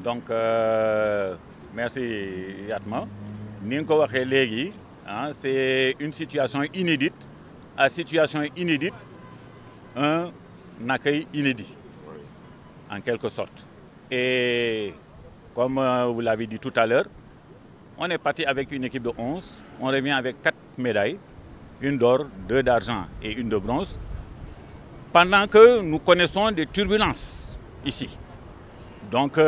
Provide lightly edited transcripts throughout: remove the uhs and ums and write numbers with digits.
donc merci Yatma ni nga ko waxee léegi c'est une situation inédite. À situation inédite, un accueil inédit en quelque sorte. Et comme vous l'avez dit tout à l'heure, on est parti avec une équipe de 11, on revient avec 4 médailles, une d'or, 2 d'argent et une de bronze, pendant que nous connaissons des turbulences ici. Donc,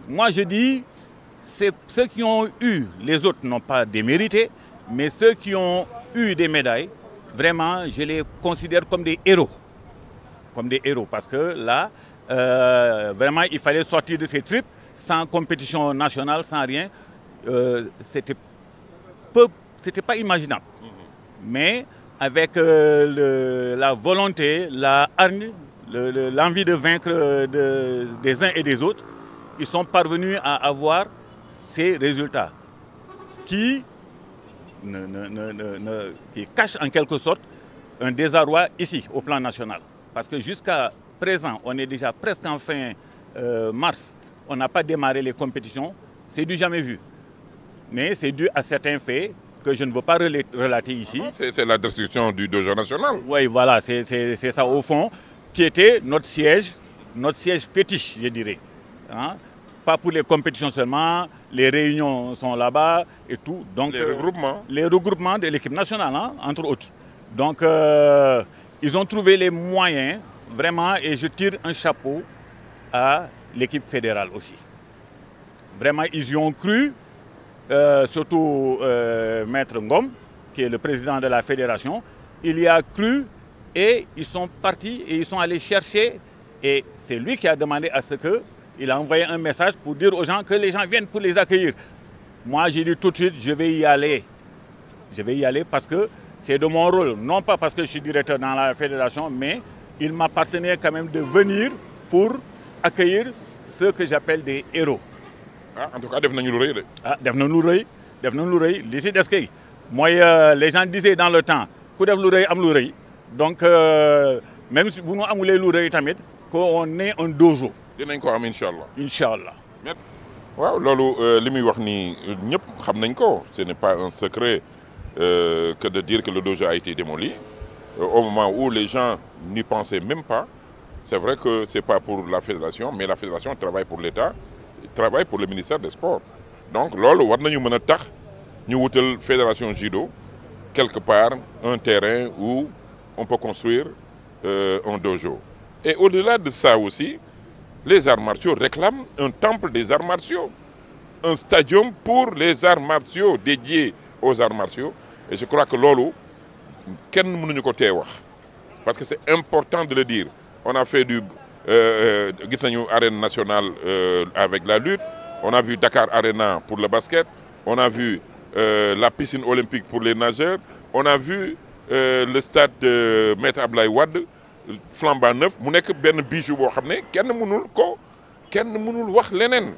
moi je dis, c'est ceux qui ont eu, les autres n'ont pas démérité, mais ceux qui ont eu des médailles, vraiment, je les considère comme des héros. Comme des héros, parce que là, vraiment, il fallait sortir de ces tripes sans compétition nationale, sans rien. C'était pas imaginable. Mais avec la volonté, la hargne, l'envie de vaincre des uns et des autres, ils sont parvenus à avoir ces résultats qui cachent en quelque sorte un désarroi ici, au plan national. Parce que jusqu'à présent, on est déjà presque en fin mars, on n'a pas démarré les compétitions, c'est du jamais vu. Mais c'est dû à certains faits que je ne veux pas relater ici. C'est la destruction du dojo national. Oui, voilà, c'est ça au fond, qui était notre siège fétiche, je dirais. Pas pour les compétitions seulement, les réunions sont là-bas et tout. Donc, les regroupements de l'équipe nationale, entre autres. Donc, ils ont trouvé les moyens, vraiment, et je tire un chapeau à l'équipe fédérale aussi. Vraiment, ils y ont cru, surtout Maître Ngom, qui est le président de la fédération. Il y a cru et ils sont partis et ils sont allés chercher. Et c'est lui qui a demandé à ce que il a envoyé un message pour dire aux gens que les gens viennent pour les accueillir. Moi, j'ai dit tout de suite, je vais y aller. Je vais y aller parce que c'est de mon rôle. Non pas parce que je suis directeur dans la fédération, mais il m'appartenait quand même de venir pour accueillir ceux que j'appelle des héros. En tout cas, def nañu lu rëy de. Def nañu lu rëy, def nañu lu rëy li si des kay mooy les gens disaient dans le temps ku def lu rëy am lu rëy. Donc même si bu ñu amulee lu rëy tamit qu'on ait un dojo. dinañ ko am incha allah. incha allah. waaw loolu li muy wax nii ñëpp xam nañ ko ce n'est pas un secret que de dire que le dojo a été démoli au moment où les gens n'y pensaient même pas. C'est vrai que c'est pas pour la fédération, mais la fédération travaille pour l'État, travaille pour le ministère des Sports. Donc loolu war nañu mën a tax ñu wutal fédération judo quelque part un terrain où on peut construire un dojo. Et au-delà de ça aussi, les arts martiaux réclament un temple des arts martiaux, un stadium pour les arts martiaux dédié aux arts martiaux. Et je crois que loolu kenn mënuñu ko tee wax parce que c'est important de le dire. On a fait du gis nañu arène nationale avec la lutte, on a vu Dakar Arena pour le basket, on a vu la piscine olympique pour les nageurs, on a vu le stade de Maître Abdoulaye Wade flambant neuf mu nekk benn bijou boo xam ne kenn mënul wax leneen.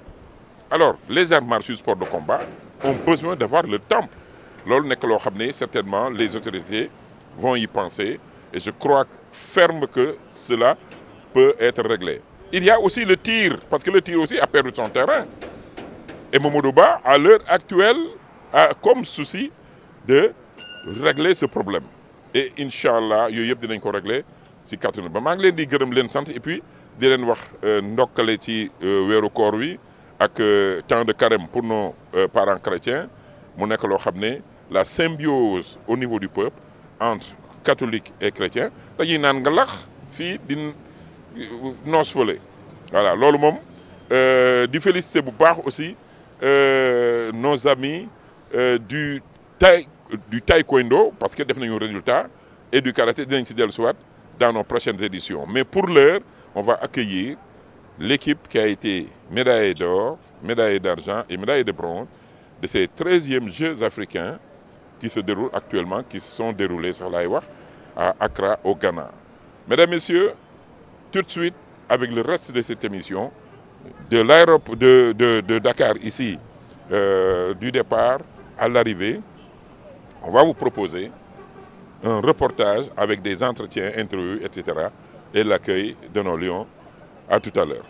Alors les arts martiaux sport de combat ont besoin d'avoir le temple. Loolu nekk loo xam ne certainement les autorités vont y penser et je crois ferme que cela peut être réglé. Il y a aussi le tir, parce que le tir aussi a perdu son terrain. Et Mamadou Ba, à l'heure actuelle, a comme souci de régler ce problème. Et Inch'Allah, yooyu yëpp dinañ ko régler ci kàttanu ba maa ngi leen di gërëm leen sant et puis di leen wax ndokkale ci weeru koor wi ak temps de carême pour nos parents chrétiens mu nekk loo xam ne la symbiose au niveau du peuple entre catholiques et chrétiens dañuy naan nga lax fii di noos fële voilà loolu moom di féliciter bu baax aussi nos amis du taekwondo parce que def nañu résultat et du karaté dinañ ci dellusiwaat dans nos prochaines éditions. Mais pour l'heure, on va accueillir l'équipe qui a été médaillée d'or, médaillée d'argent et médaillée de bronze de ces 13e Jeux africains qui se déroulent actuellement, qui se sont déroulés sur l'Aïwak à Accra, au Ghana. Mesdames, Messieurs, tout de suite, avec le reste de cette émission, de l'aéroport de Dakar ici, du départ à l'arrivée, on va vous proposer un reportage avec des entretiens, interviews, etc. et l'accueil de nos lions À tout à l'heure.